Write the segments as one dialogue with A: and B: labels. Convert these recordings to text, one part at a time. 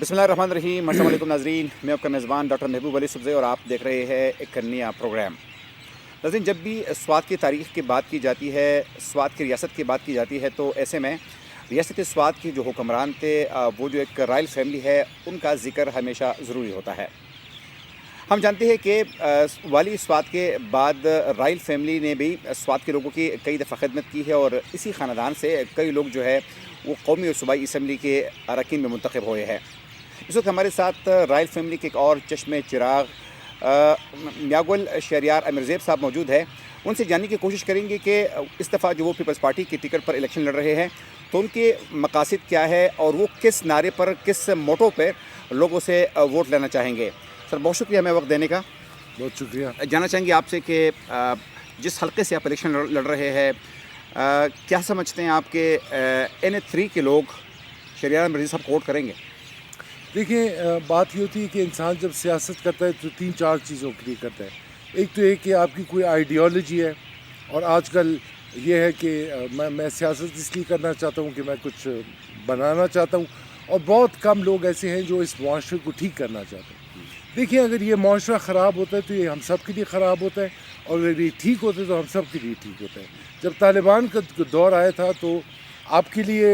A: بسم اللہ الرحمن الرحیم۔ السلام علیکم ناظرین، میں آپ کا میزبان ڈاکٹر محبوب علی سبزے اور آپ دیکھ رہے ہیں ایک نیا پروگرام۔ ناظرین، جب بھی سوات کی تاریخ کی بات کی جاتی ہے، سوات کی ریاست کی بات کی جاتی ہے، تو ایسے میں ریاست سوات کی جو حکمران تھے وہ جو ایک رائل فیملی ہے، ان کا ذکر ہمیشہ ضروری ہوتا ہے۔ ہم جانتے ہیں کہ والی سوات کے بعد رائل فیملی نے بھی سوات کے لوگوں کی کئی دفعہ خدمت کی ہے، اور اسی خاندان سے کئی لوگ جو ہے وہ قومی اور صوبائی اسمبلی کے اراکین میں منتخب ہوئے ہیں۔ اس وقت ہمارے ساتھ رائل فیملی کے ایک اور چشم چراغ میاگل شہریار امیرزیب صاحب موجود ہے۔ ان سے جاننے کی کوشش کریں گے کہ اس دفعہ جو وہ پیپلز پارٹی کی ٹکٹ پر الیکشن لڑ رہے ہیں تو ان کے مقاصد کیا ہے، اور وہ کس نعرے پر، کس موٹو پہ لوگوں سے ووٹ لینا چاہیں گے۔ سر، بہت شکریہ ہمیں وقت دینے کا۔
B: بہت شکریہ۔
A: جاننا چاہیں گے آپ سے کہ جس حلقے سے آپ الیکشن لڑ رہے ہیں، کیا سمجھتے ہیں آپ کہ NA3 کے لوگ شہریار امیرزیب صاحب کو ووٹ کریں گے؟
B: دیکھیں، بات یہ ہوتی ہے کہ انسان جب سیاست کرتا ہے تو 3-4 چیزوں کے لیے کرتا ہے۔ ایک تو یہ کہ آپ کی کوئی آئیڈیالوجی ہے، اور آج کل یہ ہے کہ میں سیاست اس لیے کرنا چاہتا ہوں کہ میں کچھ بنانا چاہتا ہوں، اور بہت کم لوگ ایسے ہیں جو اس معاشرے کو ٹھیک کرنا چاہتے ہیں۔ دیکھیں، اگر یہ معاشرہ خراب ہوتا ہے تو یہ ہم سب کے لیے خراب ہوتا ہے، اور اگر یہ ٹھیک ہوتا ہے تو ہم سب کے لیے ٹھیک ہوتا ہے۔ جب طالبان کا دور آیا تھا تو آپ کے لیے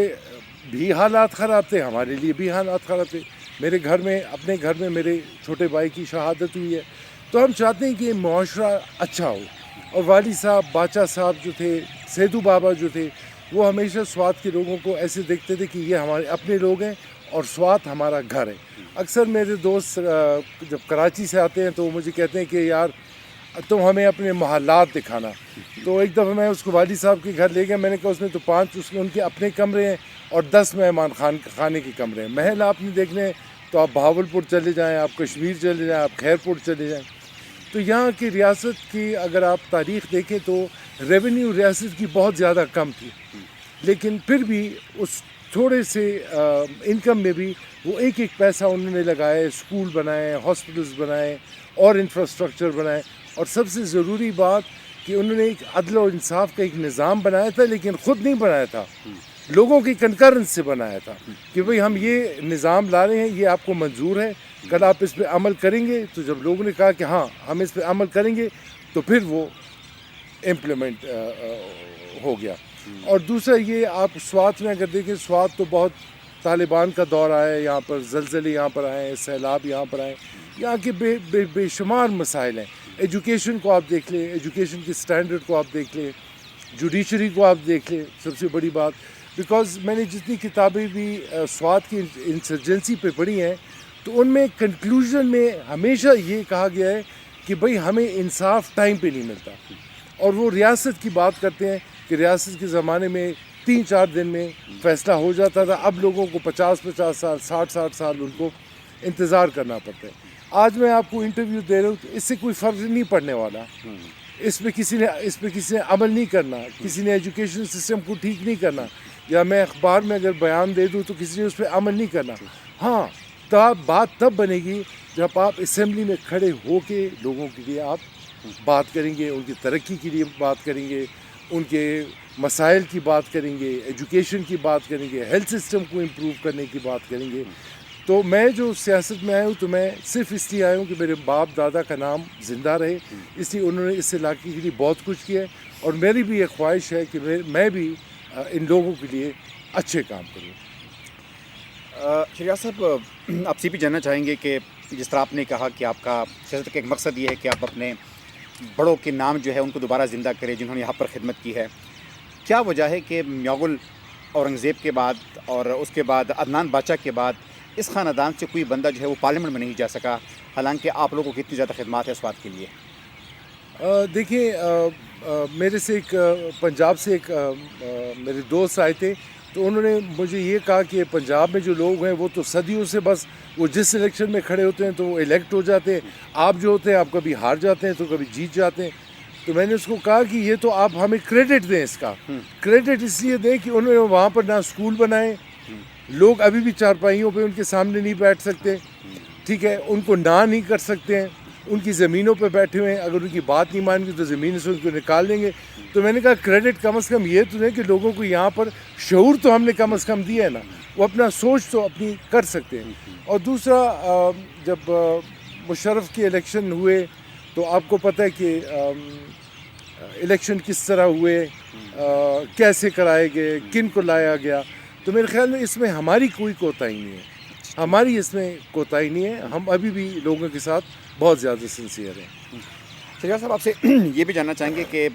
B: بھی حالات خراب تھے، ہمارے لیے بھی حالات خراب تھے۔ میرے گھر میں، اپنے گھر میں میرے چھوٹے بھائی کی شہادت ہوئی ہے، تو ہم چاہتے ہیں کہ معاشرہ اچھا ہو۔ اور والد صاحب، باچا صاحب جو تھے، سیدو بابا جو تھے، وہ ہمیشہ سوات کے لوگوں کو ایسے دیکھتے تھے کہ یہ ہمارے اپنے لوگ ہیں اور سوات ہمارا گھر ہے۔ اکثر میرے دوست جب کراچی سے آتے ہیں تو وہ مجھے کہتے ہیں کہ یار تم ہمیں اپنے محلات دکھانا۔ تو ایک دفعہ میں اس کو والد صاحب کے گھر لے گیا، میں نے کہا اس میں تو 5 ان کے اپنے کمرے ہیں اور 10 مہمان خانے کے کمرے ہیں۔ محل آپ نے دیکھنے ہیں تو آپ بہاولپور چلے جائیں، آپ کشمیر چلے جائیں، آپ خیرپور چلے جائیں۔ تو یہاں کی ریاست کی اگر آپ تاریخ دیکھیں تو ریونیو ریاست کی بہت زیادہ کم تھی، لیکن پھر بھی اس تھوڑے سے انکم میں بھی وہ ایک پیسہ انہوں نے لگائے، اسکول بنائے، ہاسپٹلز بنائے اور انفراسٹرکچر بنائے، اور سب سے ضروری بات کہ انہوں نے ایک عدل و انصاف کا ایک نظام بنایا تھا، لیکن خود نہیں بنایا تھا، لوگوں کی کنکرنس سے بنایا تھا کہ بھئی ہم یہ نظام لا رہے ہیں، یہ آپ کو منظور ہے، کل آپ اس پہ عمل کریں گے۔ تو جب لوگوں نے کہا کہ ہاں ہم اس پہ عمل کریں گے تو پھر وہ امپلیمنٹ ہو گیا۔ اور دوسرا یہ، آپ سوات میں اگر دیکھیں، سوات تو بہت طالبان کا دور آیا ہے، یہاں پر زلزلے یہاں پر آئے ہیں، سیلاب یہاں پر آئے ہیں، یہاں کے بے شمار مسائل ہیں۔ ایجوکیشن کو آپ دیکھ لیں، ایجوکیشن کی سٹینڈرڈ کو آپ دیکھ لیں، جوڈیشری کو آپ دیکھ لیں۔ سب سے بڑی بات، بیکاز میں نے جتنی کتابیں بھی سوات کی انسرجنسی پہ پڑھی ہیں تو ان میں کنکلوژن میں ہمیشہ یہ کہا گیا ہے کہ بھئی ہمیں انصاف ٹائم پہ نہیں ملتا، اور وہ ریاست کی بات کرتے ہیں کہ ریاست کے زمانے میں 3-4 دن میں فیصلہ ہو جاتا تھا، اب لوگوں کو 50 سال، 60 سال ان کو انتظار کرنا پڑتا ہے۔ آج میں آپ کو انٹرویو دے رہا ہوں تو اس سے کوئی فرق نہیں پڑنے والا۔ اس پہ کسی نے عمل نہیں کرنا، کسی نے ایجوکیشن سسٹم کو ٹھیک نہیں کرنا، یا میں اخبار میں اگر بیان دے دوں تو کسی نے اس پہ عمل نہیں کرنا۔ ہاں، بات تب بنے گی جب آپ اسمبلی میں کھڑے ہو کے لوگوں کے لیے آپ بات کریں گے، ان کی ترقی کے لیے بات کریں گے، ان کے مسائل کی بات کریں گے، ایجوکیشن کی بات کریں گے، ہیلتھ سسٹم کو امپروو کرنے کی بات کریں گے۔ تو میں جو سیاست میں آیا ہوں تو میں صرف اس لیے آیا ہوں کہ میرے باپ دادا کا نام زندہ رہے، اس لیے انہوں نے اس علاقے کے لیے بہت کچھ کیا ہے، اور میری بھی ایک خواہش ہے کہ میں بھی ان لوگوں کے لیے اچھے کام کروں۔
A: شہریار صاحب، آپ سے بھی جاننا چاہیں گے کہ جس طرح آپ نے کہا کہ آپ کا سیاست کا ایک مقصد یہ ہے کہ آپ اپنے بڑوں کے نام جو ہے ان کو دوبارہ زندہ کریں جنہوں نے یہاں پر خدمت کی ہے، کیا وجہ ہے کہ میاگل اورنگزیب کے بعد اور اس کے بعد عدنان باچا کے بعد اس خاندان سے کوئی بندہ جو ہے وہ پارلیمنٹ میں نہیں جا سکا، حالانکہ آپ لوگوں کو کتنی زیادہ خدمات ہے سوات کے لیے؟
B: دیکھیں، میرے سے ایک پنجاب سے ایک میرے دوست آئے تھے، تو انہوں نے مجھے یہ کہا کہ پنجاب میں جو لوگ ہیں وہ تو صدیوں سے بس وہ جس الیکشن میں کھڑے ہوتے ہیں تو وہ الیکٹ ہو جاتے ہیں، آپ جو ہوتے ہیں آپ کبھی ہار جاتے ہیں تو کبھی جیت جاتے ہیں۔ تو میں نے اس کو کہا کہ یہ تو آپ ہمیں کریڈٹ دیں، اس کا کریڈٹ اس لیے دیں کہ انہوں نے وہاں پر نہ اسکول بنائے، لوگ ابھی بھی چارپائیوں پہ ان کے سامنے نہیں بیٹھ سکتے، ٹھیک ہے، ان کو نہ نہیں کر سکتے ہیں، ان کی زمینوں پہ بیٹھے ہوئے ہیں، اگر ان کی بات نہیں مان گی تو زمین سے ان کو نکال دیں گے۔ تو میں نے کہا کریڈٹ کم از کم یہ تو ہے کہ لوگوں کو یہاں پر شعور تو ہم نے کم از کم دیا ہے نا۔ وہ اپنا سوچ تو اپنی کر سکتے ہیں. اور دوسرا جب مشرف کے الیکشن ہوئے تو آپ کو پتہ ہے کہ الیکشن کس طرح ہوئے, کیسے کرائے گئے, کن کو لایا گیا, تو میرے خیال میں اس میں ہماری کوئی کوتاہی نہیں ہے, ہماری اس میں کوتاہی نہیں ہے. ہم ابھی بھی لوگوں کے ساتھ بہت زیادہ سنسیئر ہیں.
A: شہریار صاحب آپ سے یہ بھی جاننا چاہیں گے کہ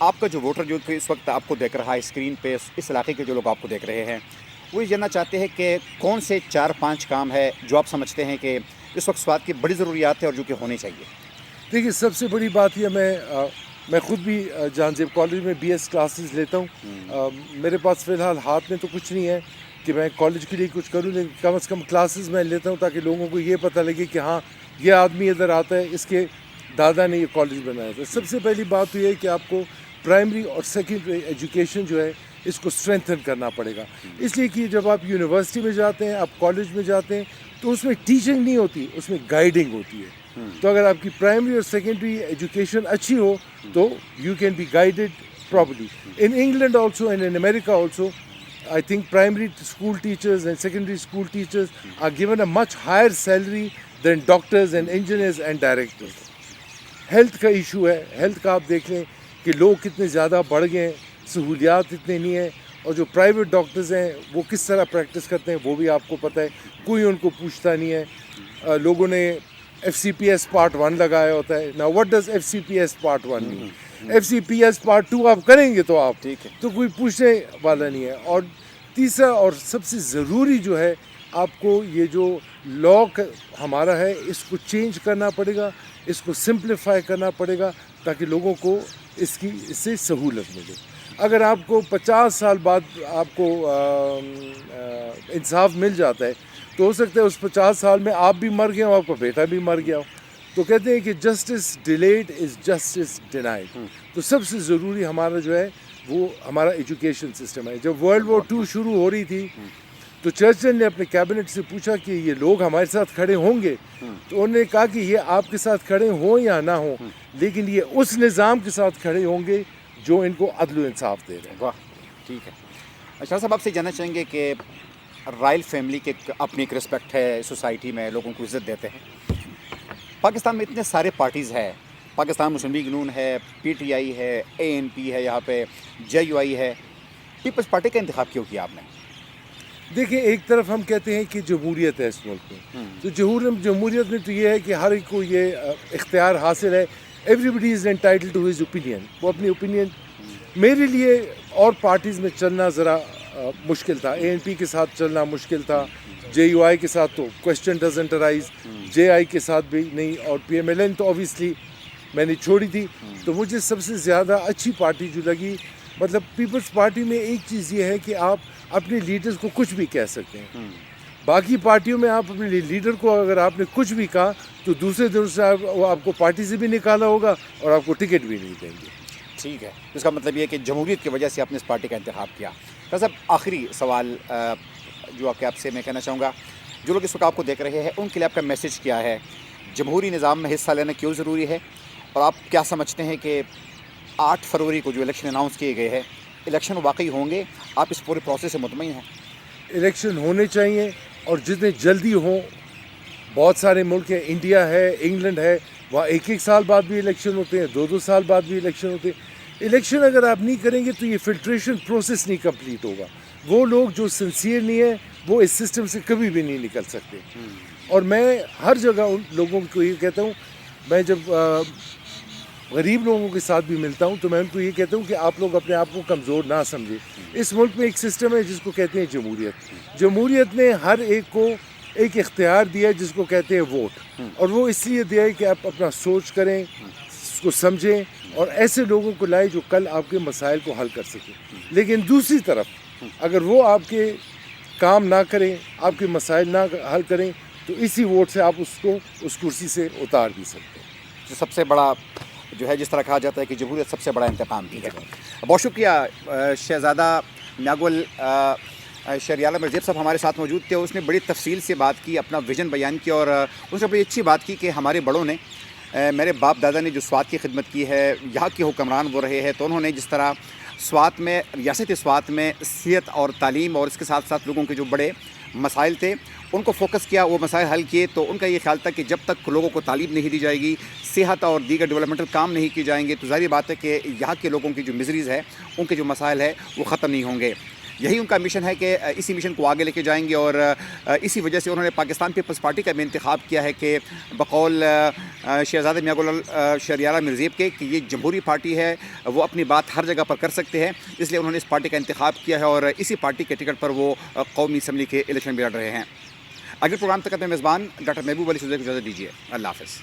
A: آپ کا جو ووٹر جو اس وقت آپ کو دیکھ رہا ہے اسکرین پہ, اس علاقے کے جو لوگ آپ کو دیکھ رہے ہیں, وہ یہ جاننا چاہتے ہیں کہ کون سے 4-5 کام ہے جو آپ سمجھتے ہیں کہ اس وقت سوات کی بڑی ضروریات ہے اور جو کہ ہونے چاہیے.
B: دیکھیے سب سے بڑی بات یہ, میں خود بھی جہان زیب کالج میں BS کلاسز لیتا ہوں. میرے پاس فی الحال ہاتھ میں تو کچھ نہیں ہے کہ میں کالج کے لیے کچھ کروں, لیکن کم از کم کلاسز میں لیتا ہوں تاکہ لوگوں کو یہ پتہ لگے کہ ہاں یہ آدمی ادھر آتا ہے, اس کے دادا نے یہ کالج بنایا تھا. سب سے پہلی بات تو یہ ہے کہ آپ کو پرائمری اور سیکنڈری ایجوکیشن جو ہے اس کو اسٹرینتھن کرنا پڑے گا. اس لیے کہ جب آپ یونیورسٹی میں جاتے ہیں, آپ کالج میں جاتے ہیں, تو اس میں ٹیچنگ نہیں ہوتی, اس میں گائیڈنگ ہوتی ہے. تو اگر آپ کی پرائمری اور سیکنڈری ایجوکیشن اچھی ہو تو you can be guided properly. In England also and in America also I think primary school teachers and secondary school teachers are given a much higher salary than doctors and engineers and directors. Health کا issue ہے, health کا آپ دیکھ لیں کہ لوگ کتنے زیادہ بڑھ گئے ہیں, سہولیات اتنے نہیں ہیں, اور جو پرائیویٹ ڈاکٹرز ہیں وہ کس طرح پریکٹس کرتے ہیں وہ بھی آپ کو پتہ ہے, کوئی ان کو پوچھتا نہیں ہے. لوگوں نے FCPS Part 1 لگایا ہوتا ہے. Now what does FCPS Part 1 mean? FCPS Part 2 آپ کریں گے تو آپ تو کوئی پوچھنے والا نہیں ہے. اور تیسرا اور سب سے ضروری جو ہے, آپ کو یہ جو لا ہمارا ہے اس کو چینج کرنا پڑے گا, اس کو سمپلیفائی کرنا پڑے گا تاکہ لوگوں کو اس سے سہولت ملے. اگر آپ کو 50 سال بعد آپ کو انصاف مل جاتا ہے تو ہو سکتا ہے اس 50 سال میں آپ بھی مر گئے ہو, آپ کا بیٹا بھی مر گیا ہو. تو کہتے ہیں کہ justice delayed is justice denied. تو سب سے ضروری ہمارا جو ہے وہ ہمارا ایجوکیشن سسٹم ہے. جب ورلڈ وار 2 شروع ہو رہی تھی تو چرچل نے اپنے کیبنٹ سے پوچھا کہ یہ لوگ ہمارے ساتھ کھڑے ہوں گے, تو انہوں نے کہا کہ یہ آپ کے ساتھ کھڑے ہوں یا نہ ہوں, لیکن یہ اس نظام کے ساتھ کھڑے ہوں گے جو ان کو عدل و انصاف دے رہے ہیں.
A: واہ, ٹھیک ہے. اشرف صاحب آپ سے جاننا چاہیں گے کہ رائل فیملی کے اپنی ایک رسپیکٹ ہے سوسائٹی میں, لوگوں کو عزت دیتے ہیں. پاکستان میں اتنے سارے پارٹیز ہیں, پاکستان مسلم لیگ نون ہے, PTI ہے, ANP ہے, یہاں پہ JUI ہے. پیپلز پارٹی کا انتخاب کیوں کیا آپ نے؟
B: دیکھیں ایک طرف ہم کہتے ہیں کہ جمہوریت ہے اس ملک میں, تو جمہوریت میں تو یہ ہے کہ ہر ایک کو یہ اختیار حاصل ہے. Everybody is entitled to his opinion. وہ اپنی اوپینین, میرے لیے اور پارٹیز میں چلنا ذرا مشکل تھا. ANP کے ساتھ چلنا مشکل تھا, JUI کے ساتھ تو کویسچن ڈزنٹ ارائز, JI کے ساتھ بھی نہیں, اور PMLN تو اوبیسلی میں نے چھوڑی تھی. تو مجھے سب سے زیادہ اچھی پارٹی جو لگی, مطلب پیپلز پارٹی میں ایک چیز یہ ہے کہ آپ اپنے لیڈرز کو کچھ بھی کہہ سکتے ہیں. باقی پارٹیوں میں آپ اپنے لیڈر کو اگر آپ نے کچھ بھی کہا تو دوسرے دن سے وہ آپ کو پارٹی سے بھی نکالا ہوگا اور آپ کو ٹکٹ بھی نہیں دیں گے.
A: ٹھیک ہے, اس کا مطلب یہ ہے کہ جمہوریت کی وجہ سے آپ نے اس پارٹی کا انتخاب کیا. صاحب آخری سوال جو آپ سے میں کہنا چاہوں گا, جو لوگ اس وقت آپ کو دیکھ رہے ہیں ان کے لیے آپ کا میسج کیا ہے؟ جمہوری نظام میں حصہ لینا کیوں ضروری ہے, اور آپ کیا سمجھتے ہیں کہ 8 فروری کو جو الیکشن اناؤنس کیے گئے ہیں, الیکشن واقعی ہوں گے؟ آپ اس پورے پروسیس سے مطمئن ہیں؟
B: الیکشن ہونے چاہیے, اور جتنے جلدی ہوں. بہت سارے ملک ہیں, انڈیا ہے, انگلینڈ ہے, وہاں 1 سال بعد بھی الیکشن ہوتے ہیں, 2 سال بعد بھی الیکشن ہوتے ہیں. الیکشن اگر آپ نہیں کریں گے تو یہ فلٹریشن پروسیس نہیں کمپلیٹ ہوگا. وہ لوگ جو سنسیئر نہیں ہیں وہ اس سسٹم سے کبھی بھی نہیں نکل سکتے. اور میں ہر جگہ ان لوگوں کو یہ کہتا ہوں, میں جب غریب لوگوں کے ساتھ بھی ملتا ہوں تو میں ان کو یہ کہتا ہوں کہ آپ لوگ اپنے آپ کو کمزور نہ سمجھیں. اس ملک میں ایک سسٹم ہے جس کو کہتے ہیں جمہوریت. جمہوریت نے ہر ایک کو ایک اختیار دیا ہے جس کو کہتے ہیں ووٹ, اور وہ اس لیے دیا ہے کہ آپ اپنا سوچ کریں, اس کو سمجھیں, اور ایسے لوگوں کو لائے جو کل آپ کے مسائل کو حل کر سکیں. لیکن دوسری طرف اگر وہ آپ کے کام نہ کریں, آپ کے مسائل نہ حل کریں, تو اسی ووٹ سے آپ اس کو اس کرسی سے اتار بھی سکتے ہیں.
A: جو سب سے بڑا جو ہے, جس طرح کہا جاتا ہے کہ جمہوریت سب سے بڑا انتقام بھی ہے. بہت شکریہ شہزادہ میاگل شہریار عالم رضیب صاحب ہمارے ساتھ موجود تھے. اس نے بڑی تفصیل سے بات کی, اپنا ویژن بیان کیا, اور اس نے بڑی اچھی بات کی کہ ہمارے بڑوں نے, میرے باپ دادا نے جو سوات کی خدمت کی ہے, یہاں کے حکمران وہ رہے ہیں, تو انہوں نے جس طرح سوات میں ریاست سوات میں صحت اور تعلیم اور اس کے ساتھ ساتھ لوگوں کے جو بڑے مسائل تھے ان کو فوکس کیا، وہ مسائل حل کیے. تو ان کا یہ خیال تھا کہ جب تک لوگوں کو تعلیم نہیں دی جائے گی، صحت اور دیگر ڈیولپمنٹل کام نہیں کی جائیں گے، تو ظاہری بات ہے کہ یہاں کے لوگوں کی جو مزریز ہے، ان کے جو مسائل ہے وہ ختم نہیں ہوں گے. یہی ان کا مشن ہے کہ اسی مشن کو آگے لے کے جائیں گے، اور اسی وجہ سے انہوں نے پاکستان پیپلز پارٹی کا بھی انتخاب کیا ہے کہ بقول شہزادہ میاں گل شہریارہ میرزیب کے کہ یہ جمہوری پارٹی ہے، وہ اپنی بات ہر جگہ پر کر سکتے ہیں، اس لیے انہوں نے اس پارٹی کا انتخاب کیا ہے اور اسی پارٹی کے ٹکٹ پر وہ قومی اسمبلی کے الیکشن بھی لڑ رہے ہیں. اگلے پروگرام تک اپنے میزبان ڈاکٹر محبوب علی سبزئی کو اجازت دیجیے. اللہ حافظ.